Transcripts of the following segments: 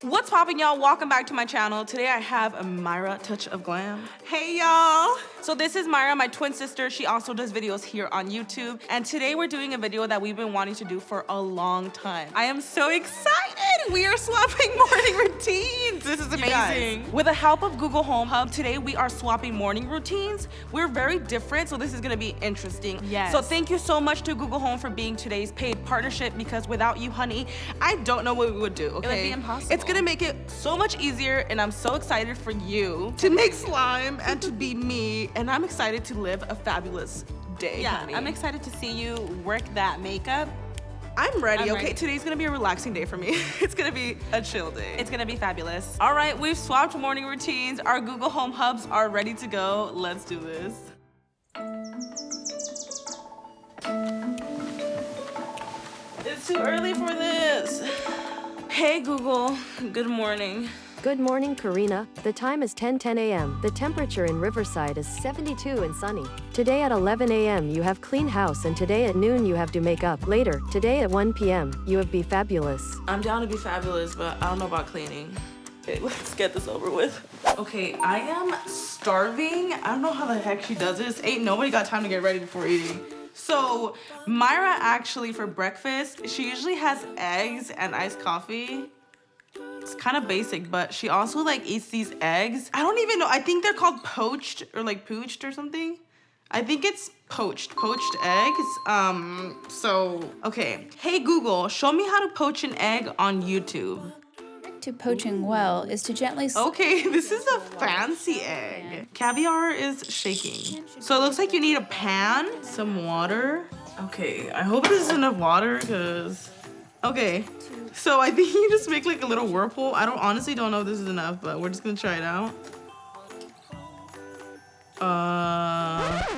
What's poppin', y'all? Welcome back to my channel. Today I have a Myra Touch of Glam. Hey, y'all. So this is Myra, my twin sister. She also does videos here on YouTube. And today we're doing a video that we've been wanting to do for a long time. I am so excited. We are swapping morning routines. This is amazing. With the help of Google Home Hub, today we are swapping morning routines. We're very different, so this is gonna be interesting. Yes. So thank you so much to Google Home for being today's paid partnership, because without you, honey, I don't know what we would do, okay? It would be impossible. It's gonna make it so much easier, and I'm so excited for you to make slime and to be me, and I'm excited to live a fabulous day, honey. I'm excited to see you work that makeup. I'm ready, okay? Today's gonna be a relaxing day for me. It's gonna be a chill day. It's gonna be fabulous. All right, we've swapped morning routines. Our Google Home Hubs are ready to go. Let's do this. It's too early for this. Hey Google, good morning. Good morning, Karina. The time is 10:10 a.m. The temperature in Riverside is 72 and sunny. Today at 11 a.m. you have clean house, and today at noon you have to make up. Later, today at 1 p.m. you have be fabulous. I'm down to be fabulous, but I don't know about cleaning. Okay, let's get this over with. Okay, I am starving. I don't know how the heck she does this. Ain't nobody got time to get ready before eating. So Myra actually, for breakfast, she usually has eggs and iced coffee. It's kind of basic, but she also like eats these eggs. I don't even know. I think they're called poached or like pooched or something. I think it's poached eggs. Okay. Hey Google, show me how to poach an egg on YouTube. To poaching well is to gently... Okay, this is a fancy egg. Caviar is shaking. So it looks like you need a pan, some water. Okay, I hope this is enough water, because... Okay, so I think you just make like a little whirlpool. I honestly don't know if this is enough, but we're just gonna try it out.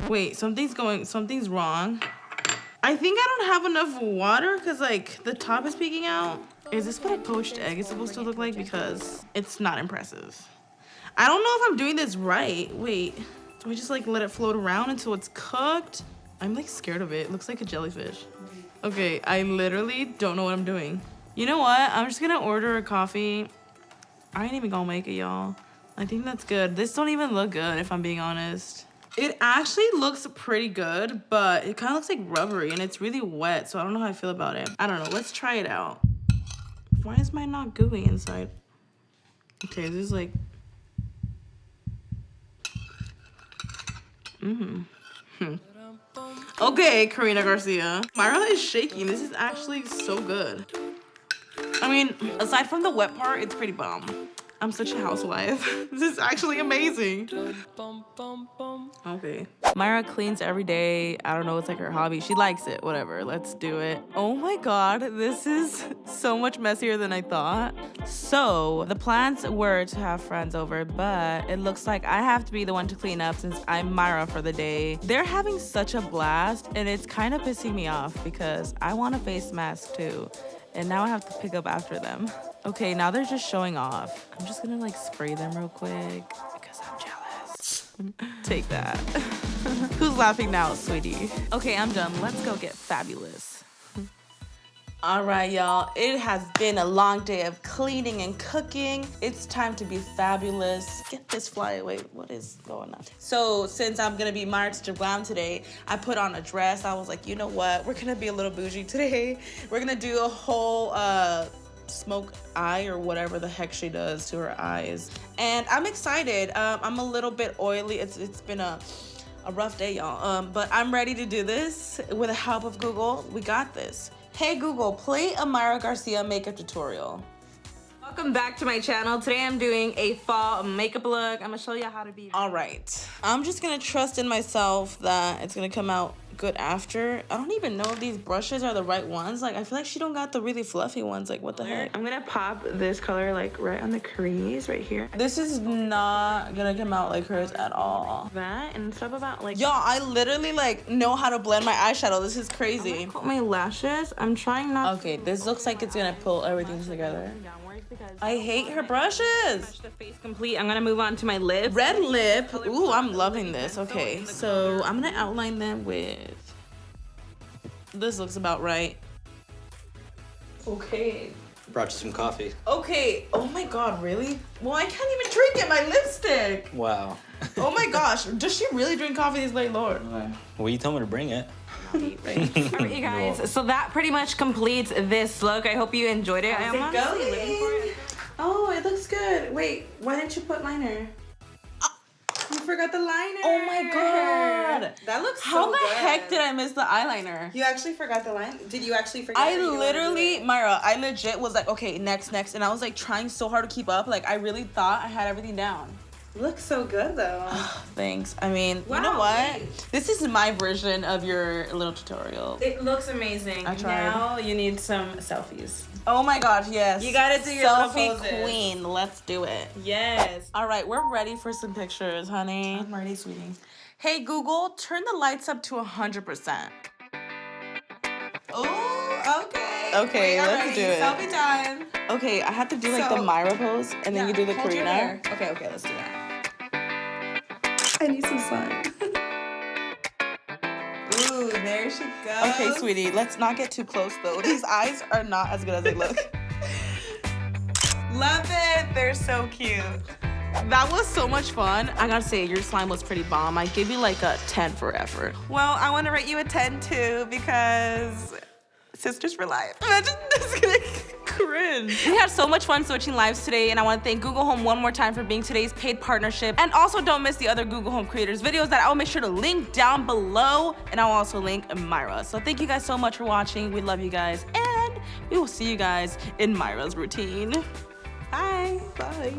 Wait, something's wrong. I think I don't have enough water, because like the top is peeking out. Is this what a poached egg is supposed to look like? Because it's not impressive. I don't know if I'm doing this right. Wait, do we just like let it float around until it's cooked? I'm like scared of it. It looks like a jellyfish. Okay, I literally don't know what I'm doing. You know what? I'm just gonna order a coffee. I ain't even gonna make it, y'all. I think that's good. This don't even look good, if I'm being honest. It actually looks pretty good, but it kind of looks like rubbery, and it's really wet, so I don't know how I feel about it. I don't know. Let's try it out. Why is mine not gooey inside? Okay, this is like... Okay, Karina Garcia. Myra is shaking. This is actually so good. I mean, aside from the wet part, it's pretty bomb. I'm such a housewife. This is actually amazing. Okay. Myra cleans every day. I don't know, it's like her hobby. She likes it, whatever, let's do it. Oh my God, this is so much messier than I thought. So the plans were to have friends over, but it looks like I have to be the one to clean up since I'm Myra for the day. They're having such a blast, and it's kind of pissing me off because I want a face mask too. And now I have to pick up after them. Okay, now they're just showing off. I'm just gonna like spray them real quick because I'm jealous. Take that. Who's laughing now, sweetie? Okay, I'm done. Let's go get fabulous. All right, y'all. It has been a long day of cleaning and cooking. It's time to be fabulous. Get this fly away. What is going on? So since I'm gonna be Myra Touch of Glam today, I put on a dress. I was like, you know what? We're gonna be a little bougie today. We're gonna do a whole smoke eye or whatever the heck she does to her eyes. And I'm excited. I'm a little bit oily. It's been a rough day, y'all. But I'm ready to do this with the help of Google. We got this. Hey Google, play a Myra Garcia makeup tutorial. Welcome back to my channel. Today I'm doing a fall makeup look. I'm gonna show you how to be. All right, I'm just gonna trust in myself that it's gonna come out good after. I don't even know if these brushes are the right ones. Like, I feel like she don't got the really fluffy ones. Like, what the heck? I'm gonna pop this color like right on the crease right here. This is not gonna come out like hers at all. That and stuff about like... Y'all, I literally like know how to blend my eyeshadow. This is crazy. I'm gonna put my lashes. I'm trying not... Okay, this looks like it's gonna pull everything together. I hate her brushes. The face complete. I'm gonna move on to my lips. Red lip. Ooh, I'm loving this. Okay, so I'm gonna outline them with This looks about right. Okay. Brought you some coffee. Okay. Oh my god, really? Well, I can't even drink it. My lipstick. Wow. Oh my gosh. Does she really drink coffee this late, Lord? Well, you told me to bring it. Alright, you guys. So that pretty much completes this look. I hope you enjoyed it. How's I'm it honestly going? living for it. Oh, it looks good. Wait, why didn't you put liner? You forgot the liner. Oh my god. That looks so How the good. heck did I miss the eyeliner? You actually forgot the line? Did you actually forget? I or you wanna do literally, it? Myra, I legit was like, okay, next, and I was like trying so hard to keep up. Like, I really thought I had everything down. Looks so good though. Thanks. I mean, you know Wow, what? wait. This is my version of your little tutorial. It looks amazing. I tried. Now you need some selfies. Oh my god, yes. You gotta do your little selfie poses. queen. Let's do it. Yes. All right, we're ready for some pictures, honey. I'm ready, sweetie. Hey Google, turn the lights up to 100%. Oh, okay. Okay, We are let's ready. do it. Selfie time. Okay, I have to do like the So- Myra pose, and then you do the hold your hair. Karina. Okay, let's do that. I need some sun. Ooh, there she goes. Okay, sweetie, let's not get too close though. These eyes are not as good as they look. Love it. They're so cute. That was so much fun. I gotta say, your slime was pretty bomb. I give you like a 10 for effort. Well, I want to rate you a 10 too because sisters for life. Imagine this gonna cringe. We had so much fun switching lives today, and I want to thank Google Home one more time for being today's paid partnership. And also don't miss the other Google Home creators videos that I will make sure to link down below, and I'll also link Myra. So thank you guys so much for watching. We love you guys, and we will see you guys in Myra's routine. Bye. Bye.